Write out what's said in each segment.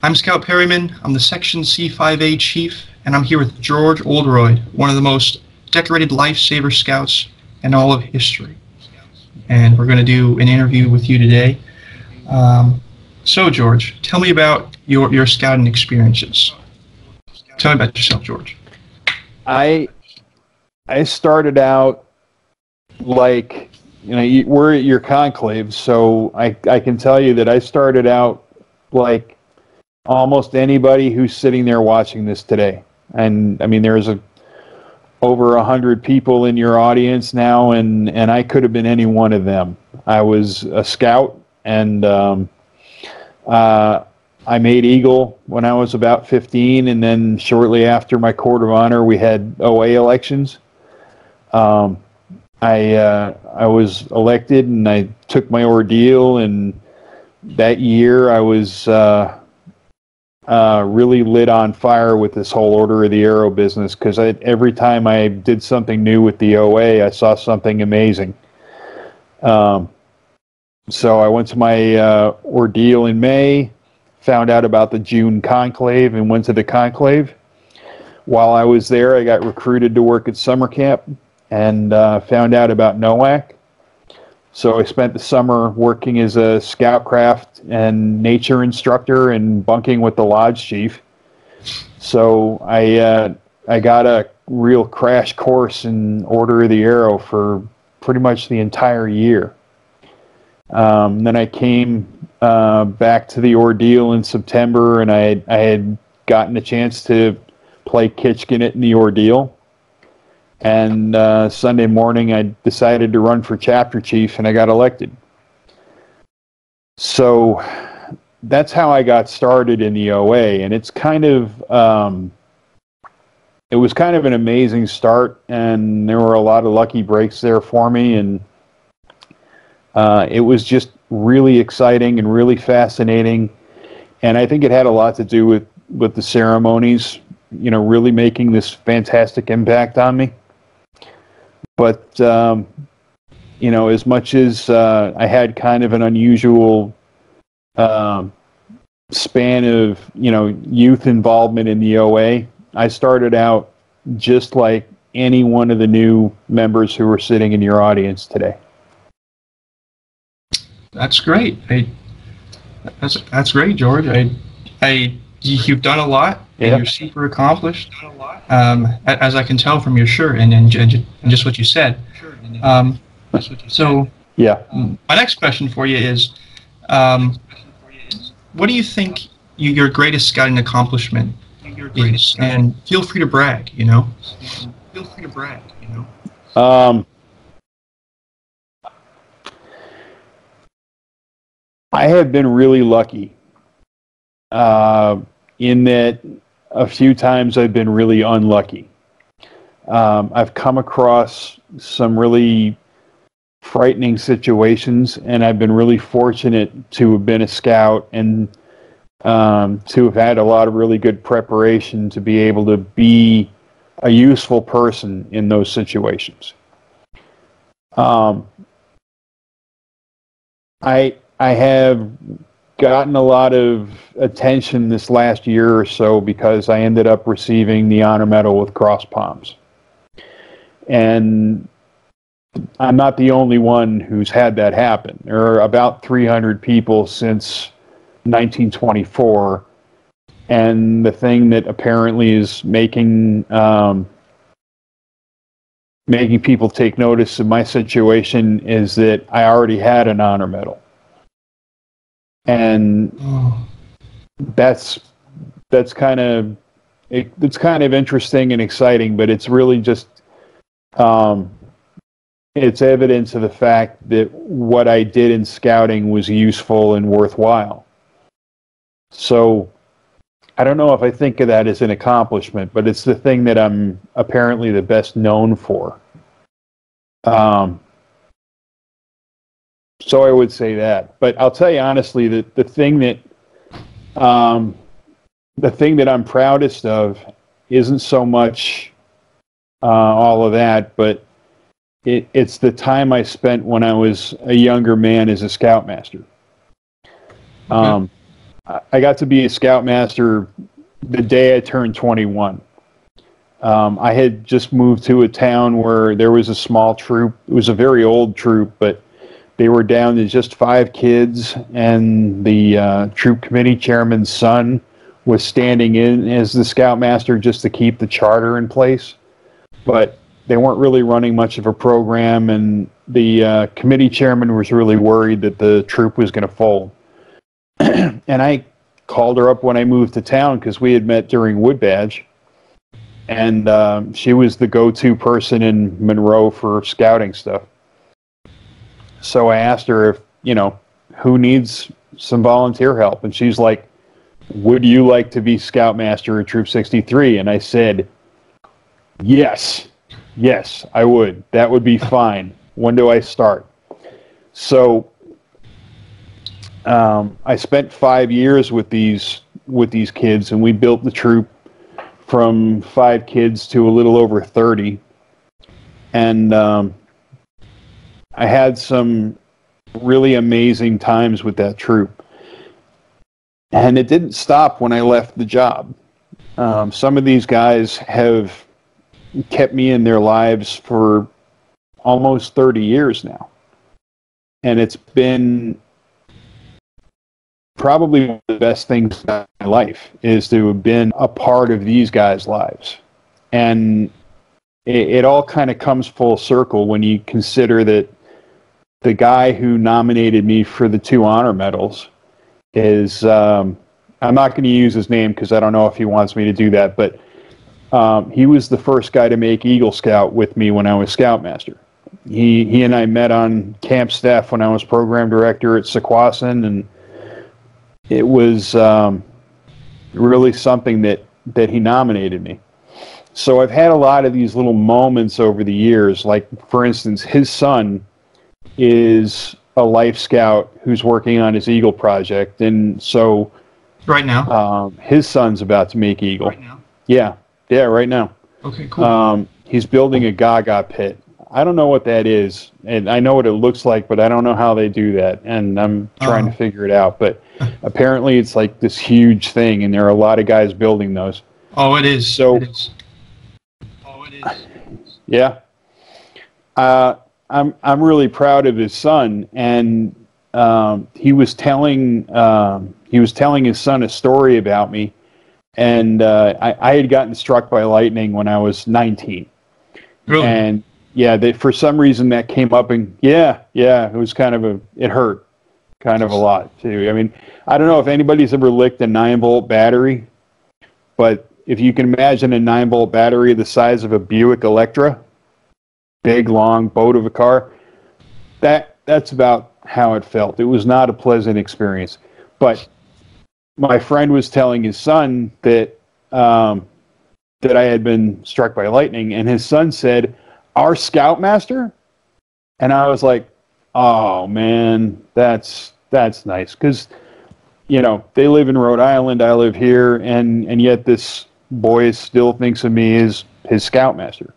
I'm Scout Perryman. I'm the Section C-5A Chief, and I'm here with George Oldroyd, one of the most decorated lifesaver scouts in all of history. And we're going to do an interview with you today. So, George, tell me about your scouting experiences. Tell me about yourself, George. I started out like, we're at your conclave, so I can tell you that I started out like almost anybody who's sitting there watching this today. And I mean, there's over 100 people in your audience now, and I could have been any one of them. I was a scout, and I made Eagle when I was about 15, and then shortly after my Court of Honor, we had OA elections. I was elected, and I took my ordeal, and that year I was really lit on fire with this whole Order of the Arrow business, because every time I did something new with the OA, I saw something amazing. So I went to my ordeal in May, found out about the June conclave, and went to the conclave. While I was there, I got recruited to work at summer camp, and found out about NOAC. So I spent the summer working as a scoutcraft and nature instructor and bunking with the lodge chief. So I got a real crash course in Order of the Arrow for pretty much the entire year. Then I came back to the ordeal in September, and I had gotten a chance to play Kitchkinet in the ordeal. And Sunday morning, I decided to run for chapter chief, and I got elected. So that's how I got started in the OA, and it's kind of it was kind of an amazing start, and there were a lot of lucky breaks there for me, and it was just really exciting and really fascinating, and I think it had a lot to do with the ceremonies, really making this fantastic impact on me. But, as much as I had kind of an unusual span of, youth involvement in the OA, I started out just like any one of the new members who are sitting in your audience today. That's great. That's great, George. You've done a lot, and you're super accomplished, as I can tell from your shirt and just what you said. So, my next question for you is, what do you think your greatest scouting accomplishment is? And feel free to brag. Feel free to brag. I have been really lucky. In that a few times I've been really unlucky. I've come across some really frightening situations, and I've been really fortunate to have been a scout and to have had a lot of really good preparation to be able to be a useful person in those situations. I have gotten a lot of attention this last year or so because I ended up receiving the Honor Medal with Cross Palms. And I'm not the only one who's had that happen. There are about 300 people since 1924, and the thing that apparently is making people take notice of my situation is that I already had an Honor Medal. And that's kind of it's kind of interesting and exciting, but it's really just it's evidence of the fact that what I did in scouting was useful and worthwhile. So I don't know if I think of that as an accomplishment, but it's the thing that I'm apparently the best known for. So I would say that, but I'll tell you honestly that the thing that I'm proudest of isn't so much all of that, but it's the time I spent when I was a younger man as a Scoutmaster. I got to be a Scoutmaster the day I turned 21. I had just moved to a town where there was a small troop. It was a very old troop, but they were down to just 5 kids, and the troop committee chairman's son was standing in as the Scoutmaster just to keep the charter in place. But they weren't really running much of a program, and the committee chairman was really worried that the troop was going to fold. And I called her up when I moved to town because we had met during Wood Badge, and she was the go-to person in Monroe for scouting stuff. So I asked her if, you know, who needs some volunteer help, and she's like, would you like to be Scoutmaster at Troop 63? And I said, yes, I would. That would be fine. When do I start? So I spent 5 years with these kids, and we built the troop from 5 kids to a little over 30. And I had some really amazing times with that troop. And it didn't stop when I left the job. Some of these guys have kept me in their lives for almost 30 years now. And it's been probably one of the best things in my life is to have been a part of these guys' lives. And it all kind of comes full circle when you consider that the guy who nominated me for the 2 honor medals is, I'm not going to use his name because I don't know if he wants me to do that, but he was the first guy to make Eagle Scout with me when I was Scoutmaster. He and I met on camp staff when I was program director at Sequoias, and it was really something that he nominated me. So I've had a lot of these little moments over the years, like, for instance, his son is a Life Scout who's working on his Eagle project, and so right now, his son's about to make Eagle. Right now? Yeah, right now. Okay, cool. He's building a Gaga pit. I don't know what that is, and I know what it looks like, but I don't know how they do that, and I'm trying to figure it out. But apparently it's like this huge thing, and there are a lot of guys building those. Oh, it is. So, yeah. I'm really proud of his son, and he was telling his son a story about me, and I had gotten struck by lightning when I was 19. Really? And yeah, for some reason that came up, and yeah, it was it hurt kind of a lot too. I mean, I don't know if anybody's ever licked a 9-volt battery, but if you can imagine a 9-volt battery the size of a Buick Electra, big long boat of a car, that's about how it felt. It was not a pleasant experience. But my friend was telling his son that that I had been struck by lightning, and his son said, "Our Scoutmaster?" And I was like, "Oh man, that's nice," because you know they live in Rhode Island, I live here, and yet this boy still thinks of me as his Scoutmaster,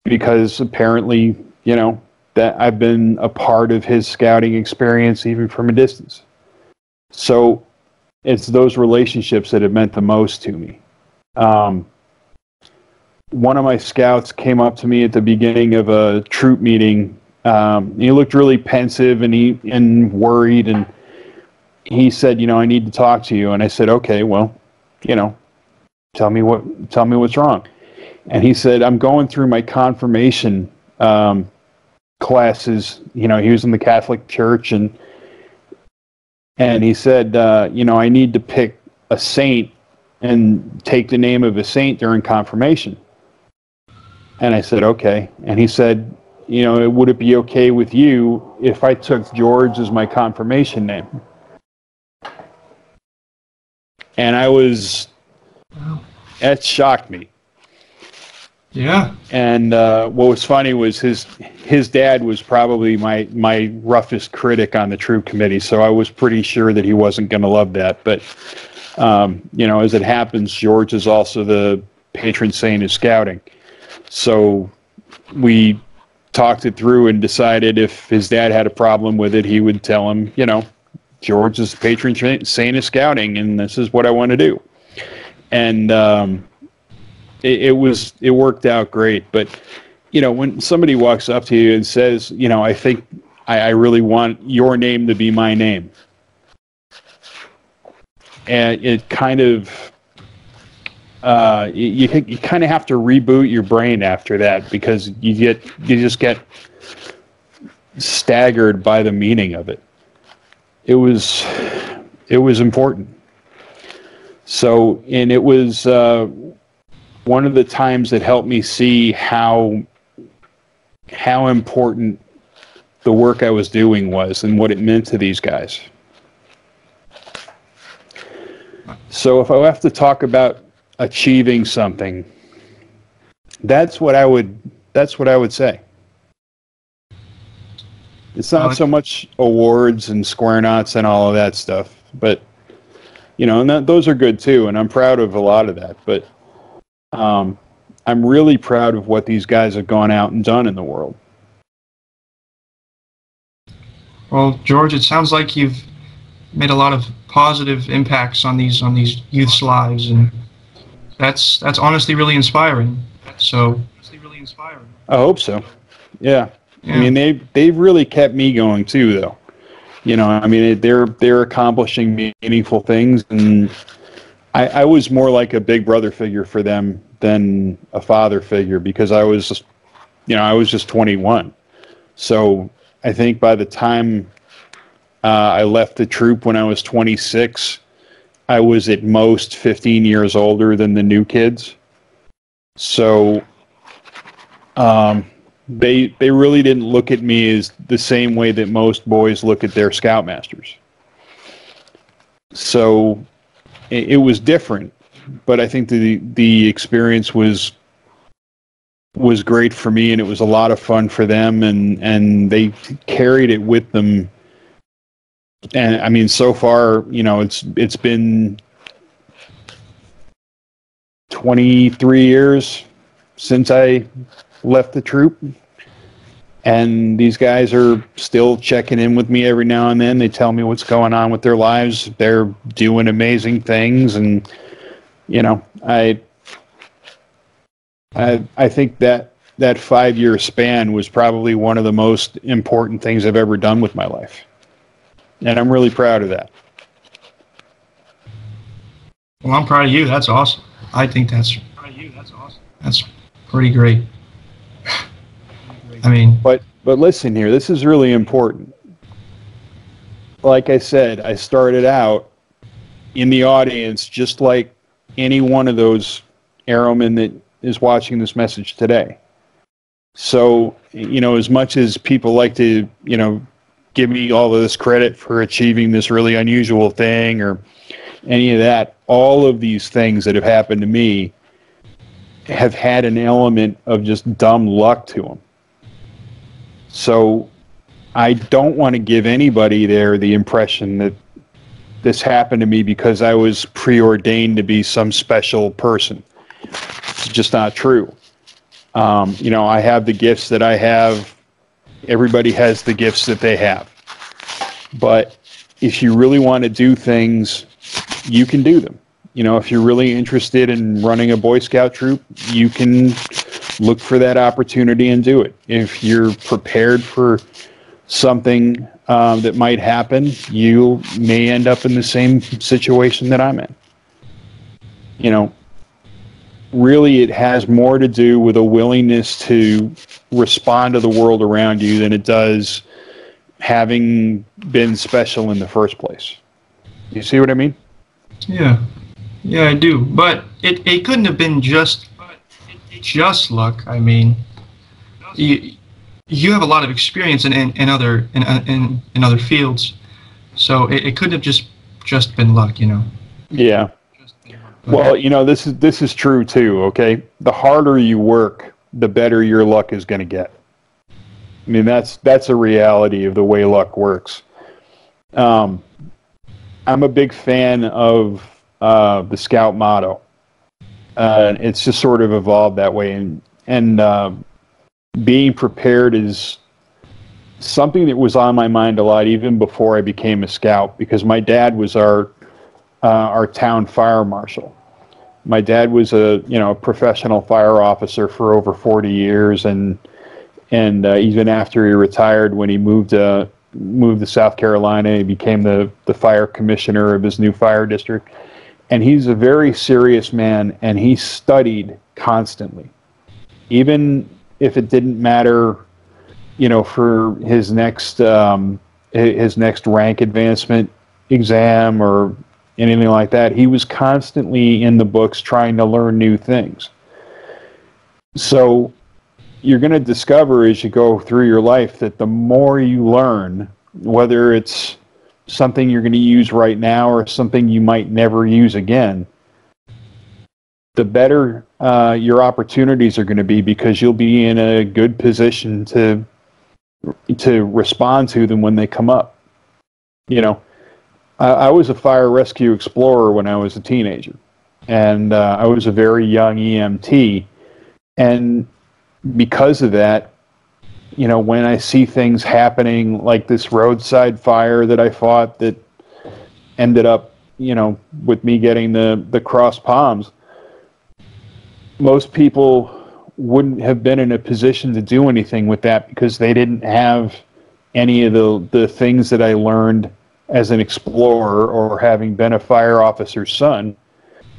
because apparently, you know, that I've been a part of his scouting experience even from a distance. So it's those relationships that have meant the most to me. One of my scouts came up to me at the beginning of a troop meeting. He looked really pensive and worried, and he said, "You know, I need to talk to you." And I said, "Okay, well, you know, tell me what's wrong." And he said, "I'm going through my confirmation classes." You know, he was in the Catholic Church, and he said, "You know, I need to pick a saint and take the name of a saint during confirmation." And I said, "Okay." And he said, "You know, would it be okay with you if I took George as my confirmation name?" And I was, that shocked me. Yeah. And what was funny was his dad was probably my roughest critic on the troop committee, so I was pretty sure that he wasn't going to love that. But you know, as it happens, George is also the patron saint of scouting. So we talked it through and decided if his dad had a problem with it, he would tell him, you know, George is the patron saint of scouting, and this is what I want to do. And it worked out great. But when somebody walks up to you and says, I think I really want your name to be my name, and it kind of you kind of have to reboot your brain after that, because you just get staggered by the meaning of it. It was important. So, and it was one of the times that helped me see how important the work I was doing was and what it meant to these guys. So if I have to talk about achieving something, that's what I would say. It's not so much awards and square knots and all of that stuff, but and those are good too, and I'm proud of a lot of that. But I'm really proud of what these guys have gone out and done in the world. Well, George, it sounds like you've made a lot of positive impacts on these youth's lives, and that's honestly really inspiring. So I hope so. Yeah. I mean, they've really kept me going too, though. I mean, they're accomplishing meaningful things, and I was more like a big brother figure for them than a father figure, because I was just 21. So I think by the time I left the troop when I was 26, I was at most 15 years older than the new kids. So they really didn't look at me as the same way that most boys look at their Scoutmasters. So it was different, but I think the experience was great for me, and it was a lot of fun for them, and they carried it with them. And I mean, so far, it's been 23 years since I left the troop, and these guys are still checking in with me every now and then. They tell me what's going on with their lives. They're doing amazing things, and I think that 5-year span was probably one of the most important things I've ever done with my life, and I'm really proud of that. Well, I'm proud of you. That's awesome. I think that's pretty great. I mean, but listen here, this is really important. Like I said, I started out in the audience just like any one of those Arrowmen that is watching this message today. So, as much as people like to, give me all of this credit for achieving this really unusual thing or any of that, all of these things that have happened to me have had an element of just dumb luck to them. So I don't want to give anybody there the impression that this happened to me because I was preordained to be some special person. It's just not true. I have the gifts that I have. Everybody has the gifts that they have. But if you really want to do things, you can do them. If you're really interested in running a Boy Scout troop, you can look for that opportunity and do it. If you're prepared for something that might happen, you may end up in the same situation that I'm in. Really, it has more to do with a willingness to respond to the world around you than it does having been special in the first place. You see what I mean? Yeah, I do. But it couldn't have been just luck. I mean, you have a lot of experience in other fields, so it couldn't have just been luck, Yeah. Well, this is true too. Okay, the harder you work, the better your luck is going to get. I mean, that's a reality of the way luck works. I'm a big fan of the Scout motto. It's just sort of evolved that way, and being prepared is something that was on my mind a lot even before I became a scout, because my dad was our town fire marshal. My dad was a professional fire officer for over 40 years, and even after he retired, when he moved to South Carolina, he became the fire commissioner of his new fire district. And he's a very serious man, and he studied constantly, even if it didn't matter, for his next rank advancement exam or anything like that. He was constantly in the books trying to learn new things. So you're going to discover as you go through your life that the more you learn, whether it's something you're going to use right now or something you might never use again, the better your opportunities are going to be, because you'll be in a good position to respond to them when they come up. I was a fire rescue explorer when I was a teenager, and I was a very young EMT, and because of that, when I see things happening like this roadside fire that I fought that ended up, with me getting the cross palms, most people wouldn't have been in a position to do anything with that because they didn't have any of the things that I learned as an explorer or having been a fire officer's son.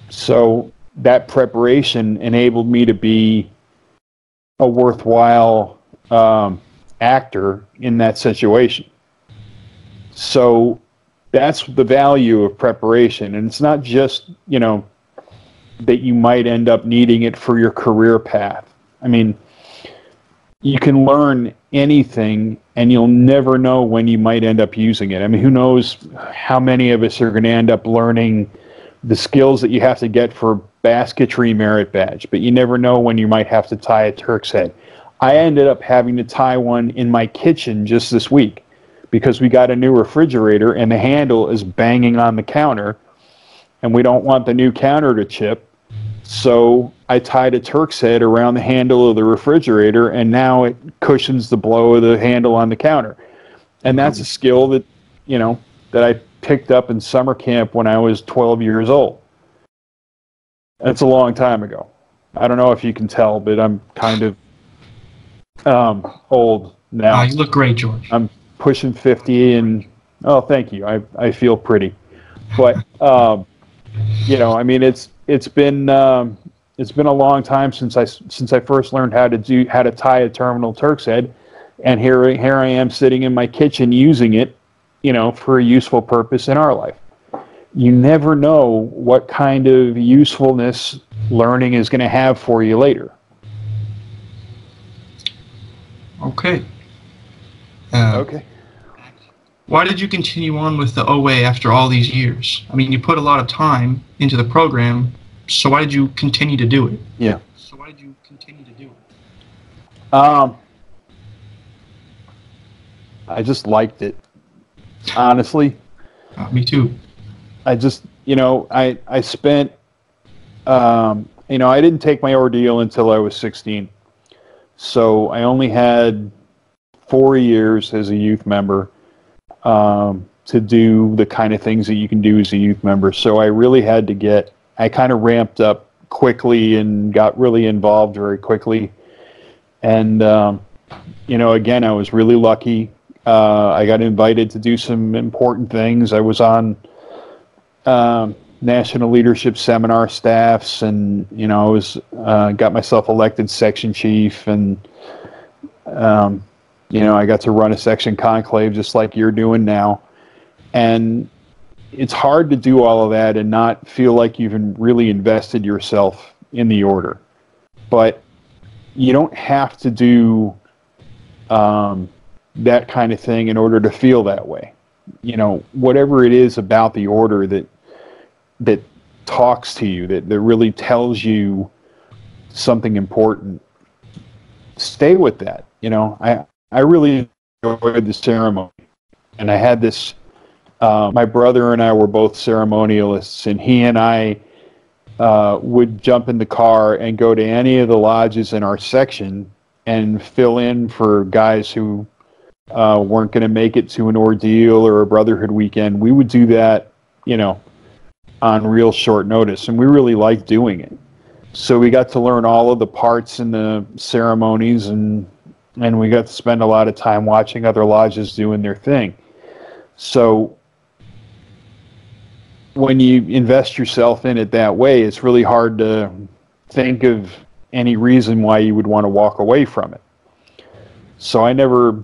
So that preparation enabled me to be a worthwhile actor in that situation. So that's the value of preparation. And it's not just, that you might end up needing it for your career path. I mean, you can learn anything and you'll never know when you might end up using it. I mean, who knows how many of us are going to end up learning the skills that you have to get for basketry merit badge, but you never know when you might have to tie a Turk's head. I ended up having to tie one in my kitchen just this week because we got a new refrigerator and the handle is banging on the counter and we don't want the new counter to chip. So I tied a Turk's head around the handle of the refrigerator, and now it cushions the blow of the handle on the counter. And that's a skill that, that I picked up in summer camp when I was 12 years old. That's a long time ago. I don't know if you can tell, but I'm kind of old now. You look great, George. I'm pushing 50, and oh, thank you. I feel pretty. But I mean, it's been a long time since I first learned how to tie a terminal Turk's head, and here I am sitting in my kitchen using it, for a useful purpose in our life. You never know what kind of usefulness learning is going to have for you later. Okay. Okay. Why did you continue on with the OA after all these years? I mean, you put a lot of time into the program, so why did you continue to do it? Yeah. I just liked it, honestly. Me too. I just, I spent, I didn't take my ordeal until I was 16. So I only had 4 years as a youth member to do the kind of things that you can do as a youth member. So I really had to I kind of ramped up quickly and got really involved very quickly. And, again, I was really lucky. I got invited to do some important things. I was on national leadership seminar staffs, and I was got myself elected section chief, and I got to run a section conclave just like you're doing now. And it's hard to do all of that and not feel like you've really invested yourself in the order. But you don't have to do that kind of thing in order to feel that way. Whatever it is about the order that talks to you, that really tells you something important, stay with that. I really enjoyed the ceremony, and I had this. My brother and I were both ceremonialists, and he and I would jump in the car and go to any of the lodges in our section and fill in for guys who weren't going to make it to an ordeal or a brotherhood weekend, we would do that, on real short notice, and we really liked doing it. So we got to learn all of the parts in the ceremonies, and we got to spend a lot of time watching other lodges doing their thing. So when you invest yourself in it that way, it's really hard to think of any reason why you would want to walk away from it. So I never,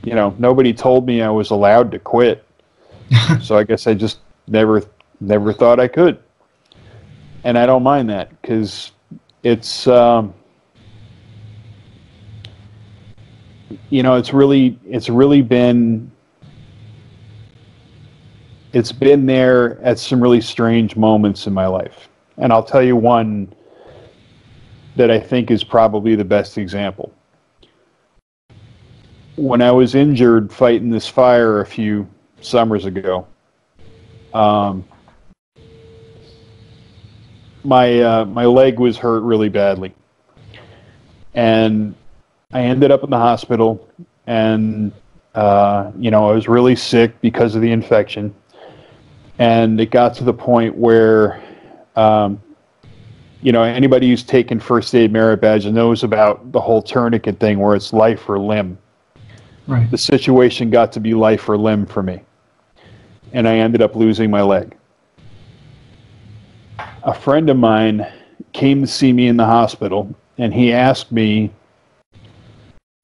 nobody told me I was allowed to quit. So I guess I just never thought I could. And I don't mind that, because it's, it's really been there at some really strange moments in my life. And I'll tell you one that I think is probably the best example. When I was injured fighting this fire a few summers ago, my leg was hurt really badly, and I ended up in the hospital, and I was really sick because of the infection, and it got to the point where anybody who's taken first aid merit badge knows about the whole tourniquet thing where it's life or limb. Right. The situation got to be life or limb for me, and I ended up losing my leg. A friend of mine came to see me in the hospital, and he asked me,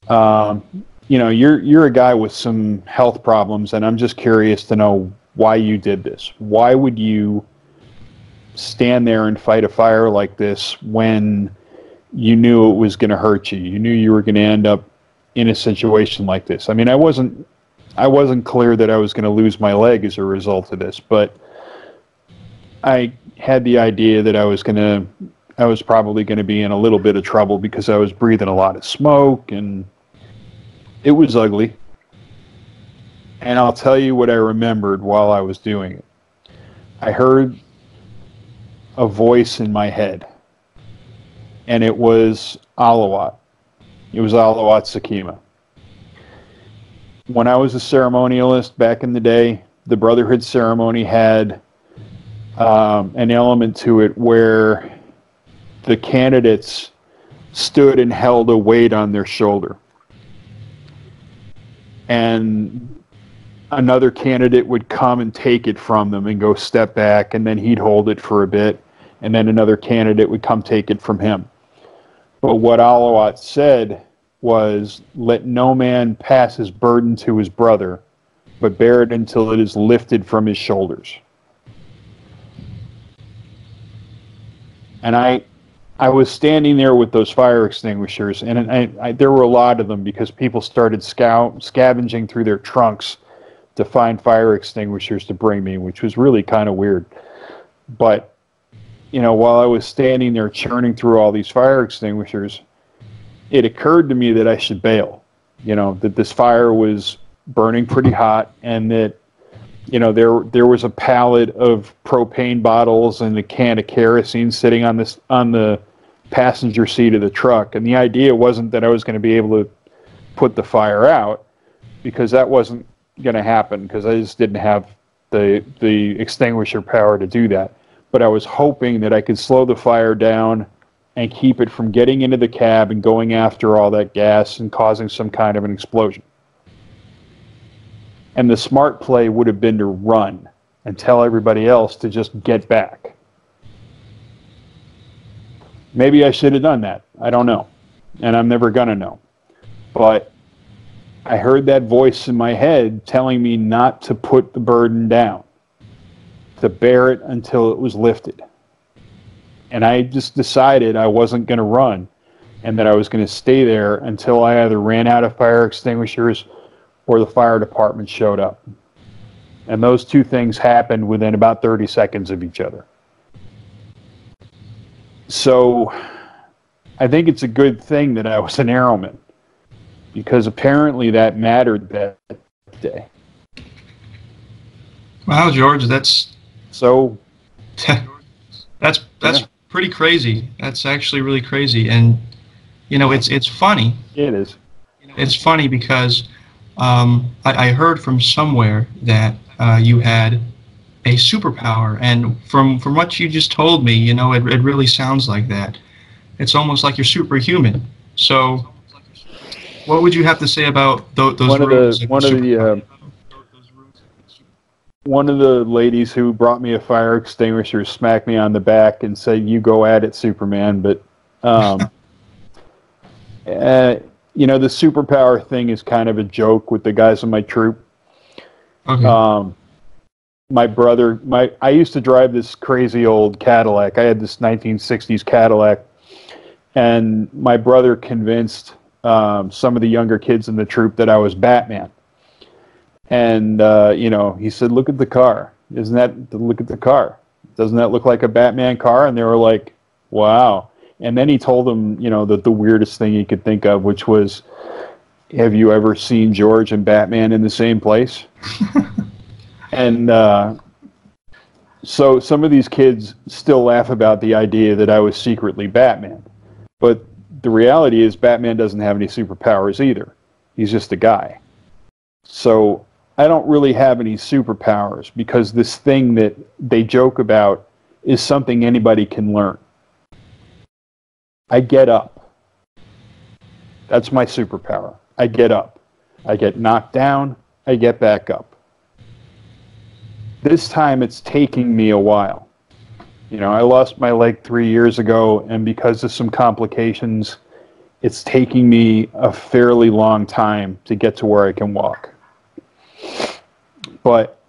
you're a guy with some health problems, and I'm just curious to know why you did this. Why would you stand there and fight a fire like this when you knew it was going to hurt you? You knew you were going to end up in a situation like this. I mean, I wasn't clear that I was going to lose my leg as a result of this, but I had the idea that I was probably going to be in a little bit of trouble because I was breathing a lot of smoke, and it was ugly. And I'll tell you what I remembered while I was doing it. I heard a voice in my head, and it was Alawat. It was Alawat Sakima. When I was a ceremonialist back in the day, the Brotherhood ceremony had an element to it where the candidates stood and held a weight on their shoulder. And another candidate would come and take it from them and go step back, and then he'd hold it for a bit, and then another candidate would come take it from him. But what Alawat said was, "Let no man pass his burden to his brother, but bear it until it is lifted from his shoulders." And I was standing there with those fire extinguishers, and there were a lot of them because people started scavenging through their trunks to find fire extinguishers to bring me, which was really kind of weird. But, while I was standing there churning through all these fire extinguishers, it occurred to me that I should bail, that this fire was burning pretty hot, and that, there was a pallet of propane bottles and a can of kerosene sitting on the passenger seat of the truck. And the idea wasn't that I was going to be able to put the fire out, because that wasn't going to happen, because I just didn't have the extinguisher power to do that. But I was hoping that I could slow the fire down and keep it from getting into the cab and going after all that gas and causing some kind of an explosion. And the smart play would have been to run and tell everybody else to just get back. Maybe I should have done that. I don't know. And I'm never going to know. But I heard that voice in my head telling me not to put the burden down, to bear it until it was lifted. And I just decided I wasn't going to run, and that I was going to stay there until I either ran out of fire extinguishers or the fire department showed up. And those two things happened within about 30 seconds of each other. So I think it's a good thing that I was an Arrowman, because apparently that mattered that day. Wow, George, that's so that's pretty crazy. That's actually really crazy. And it's funny. It is. It's funny because I heard from somewhere that you had a superpower, and from what you just told me, you know, it really sounds like that. It's almost like you're superhuman. So, what would you have to say about those One of runes the of the one of the superpower? one of the ladies who brought me a fire extinguisher smacked me on the back and said, "You go at it, Superman." But um, you know, the superpower thing is kind of a joke with the guys in my troop. Okay. Um, my brother, I used to drive this crazy old Cadillac. I had this 1960s Cadillac, and my brother convinced some of the younger kids in the troop that I was Batman. And you know, he said, "Look at the car. Isn't that look at the car? Doesn't that look like a Batman car?" And they were like, "Wow." And then he told them, you know, the weirdest thing he could think of, which was, "Have you ever seen George and Batman in the same place?" And so some of these kids still laugh about the idea that I was secretly Batman. But the reality is Batman doesn't have any superpowers either. He's just a guy. So I don't really have any superpowers because this thing that they joke about is something anybody can learn. I get up. That's my superpower. I get up. I get knocked down. I get back up. This time it's taking me a while. You know, I lost my leg 3 years ago, and because of some complications, it's taking me a fairly long time to get to where I can walk. But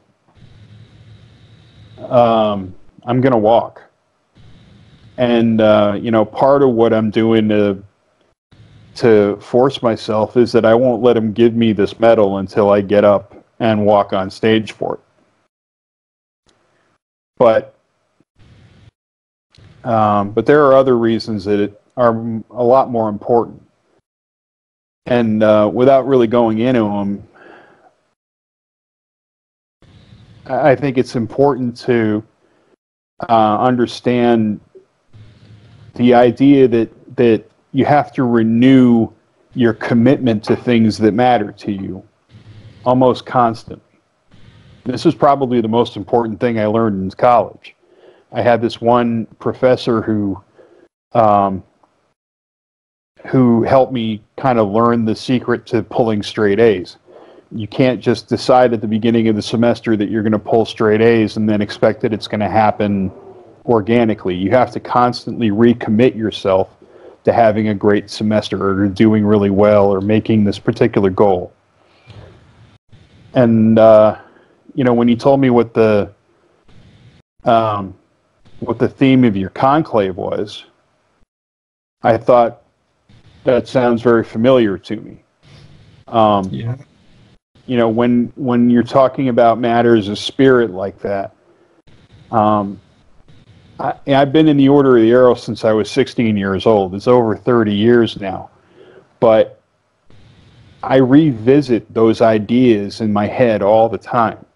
I'm going to walk. And, you know, part of what I'm doing to force myself is that I won't let them give me this medal until I get up and walk on stage for it. But there are other reasons that are a lot more important. And without really going into them, I think it's important to understand the idea that you have to renew your commitment to things that matter to you almost constantly. This is probably the most important thing I learned in college. I had this one professor who helped me kind of learn the secret to pulling straight A's. You can't just decide at the beginning of the semester that you're going to pull straight A's and then expect that it's going to happen organically. You have to constantly recommit yourself to having a great semester or doing really well or making this particular goal. And you know, when you told me what the theme of your conclave was, I thought that sounds very familiar to me. Yeah. You know, when you're talking about matters of spirit like that, I've been in the Order of the Arrow since I was 16 years old. It's over 30 years now. But I revisit those ideas in my head all the time.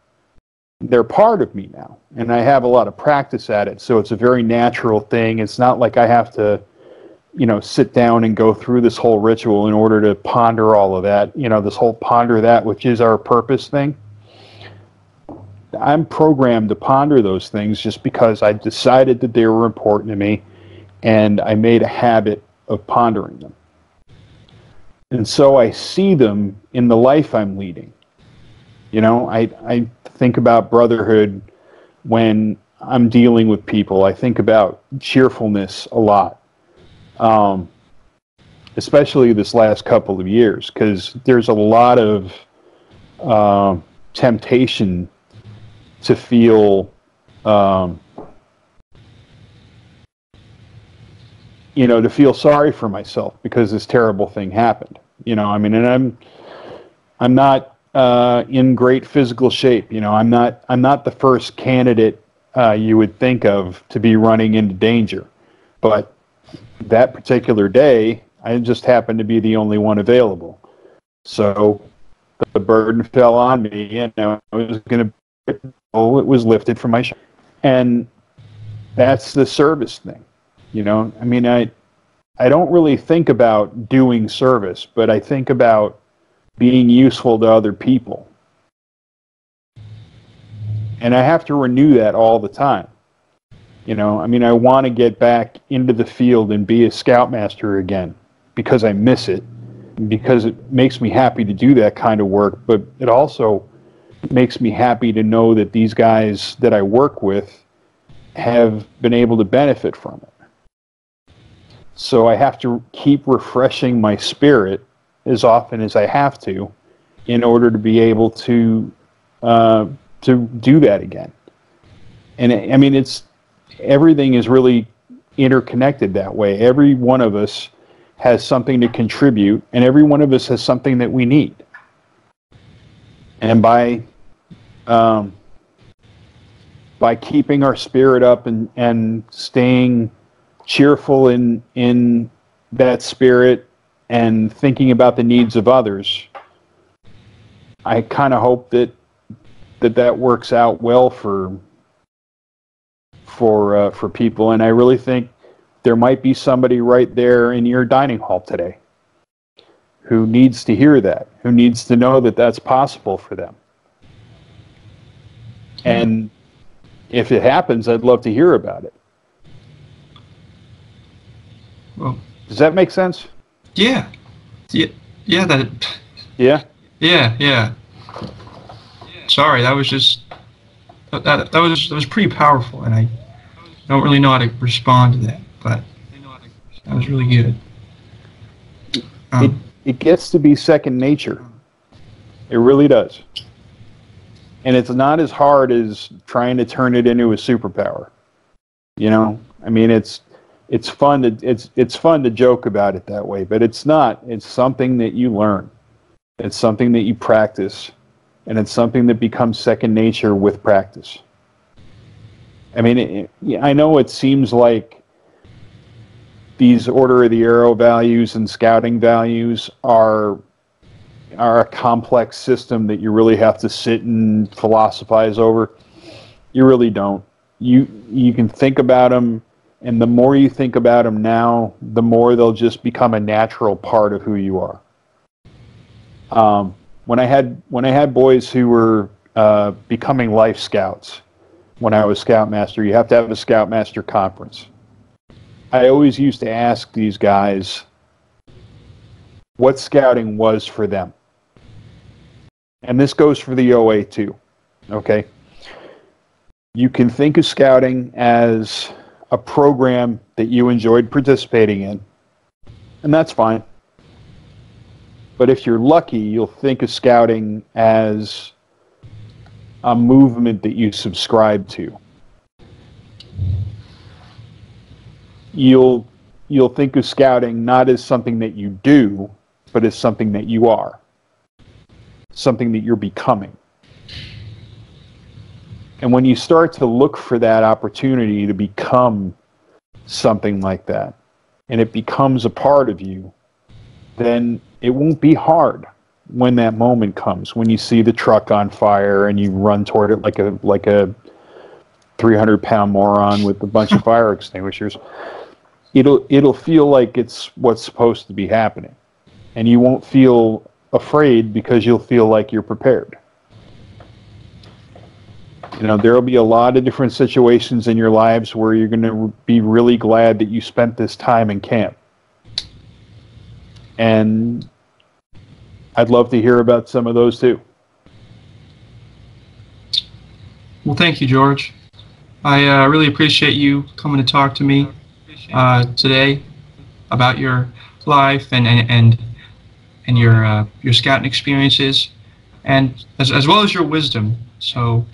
They're part of me now, and I have a lot of practice at it, so it's a very natural thing. It's not like I have to, you know, sit down and go through this whole ritual in order to ponder all of that, you know, this whole ponder that which is our purpose thing. I'm programmed to ponder those things just because I decided that they were important to me, and I made a habit of pondering them. And so I see them in the life I'm leading. You know, I think about brotherhood when I'm dealing with people. I think about cheerfulness a lot, especially this last couple of years, because there's a lot of temptation to feel, you know, to feel sorry for myself because this terrible thing happened. You know, I mean, and I'm not in great physical shape. You know, I'm not the first candidate you would think of to be running into danger. But that particular day, I just happened to be the only one available. So the burden fell on me, and I was going to, oh, it was lifted from my shoulders. And that's the service thing. You know, I mean, I don't really think about doing service, but I think about being useful to other people. And I have to renew that all the time. I want to get back into the field and be a Scoutmaster again because I miss it, because it makes me happy to do that kind of work, but it also makes me happy to know that these guys that I work with have been able to benefit from it. So I have to keep refreshing my spirit as often as I have to in order to be able to do that again. And it's everything is really interconnected that way. Every one of us has something to contribute, and every one of us has something that we need. And by keeping our spirit up and staying cheerful in that spirit and thinking about the needs of others, I kind of hope that works out well for people. And I really think there might be somebody right there in your dining hall today who needs to hear that, who needs to know that that's possible for them. And if it happens, I'd love to hear about it. Well, does that make sense? Yeah. Yeah. Yeah. Yeah. Sorry, that was just that was pretty powerful, and I don't really know how to respond to that, but that was really good. It gets to be second nature. It really does. And it's not as hard as trying to turn it into a superpower. It's fun to joke about it that way, but it's not. It's something that you learn. It's something that you practice, and it's something that becomes second nature with practice. I know it seems like these Order of the Arrow values and scouting values are a complex system that you really have to sit and philosophize over. You really don't. You can think about them, and the more you think about them now, the more they'll just become a natural part of who you are. When I had boys who were becoming life scouts, when I was Scoutmaster, you have to have a Scoutmaster conference. I always used to ask these guys what scouting was for them. And this goes for the OA too, okay? You can think of scouting as a program that you enjoyed participating in, and that's fine. But if you're lucky, you'll think of scouting as a movement that you subscribe to. You'll think of scouting not as something that you do, but as something that you are. Something that you're becoming. And when you start to look for that opportunity to become something like that, and it becomes a part of you, then it won't be hard when that moment comes, when you see the truck on fire and you run toward it like a 300-pound moron with a bunch of fire extinguishers. It'll feel like it's what's supposed to be happening, and you won't feel afraid because you'll feel like you're prepared. There'll be a lot of different situations in your lives where you're going to be really glad that you spent this time in camp. And I'd love to hear about some of those too. Well, thank you, George. I really appreciate you coming to talk to me today about your life and your scouting experiences, and as well as your wisdom. So,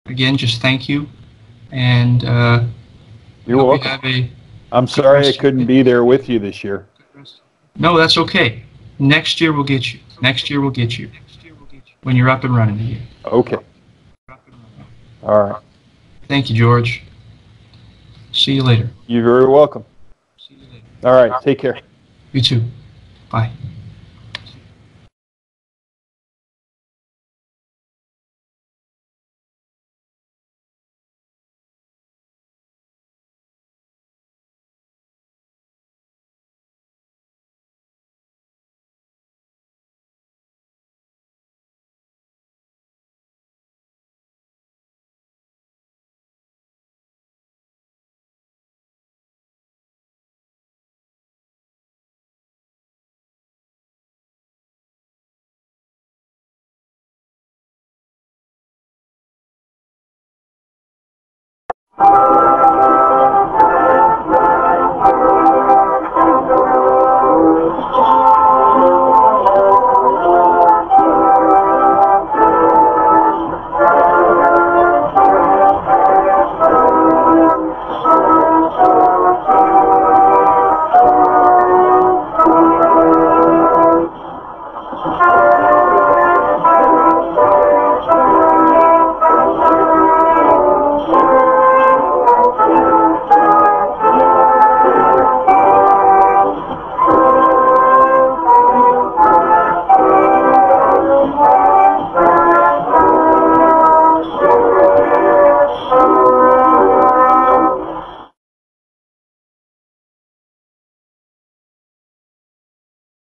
again, just thank you, and you're welcome. I'm sorry I couldn't be there with you this year. No, that's okay. Next year we'll get you. Next year we'll get you when you're up and running again. Okay. All right. Thank you, George. See you later. You're very welcome. All right. Take care. You too. Bye. you.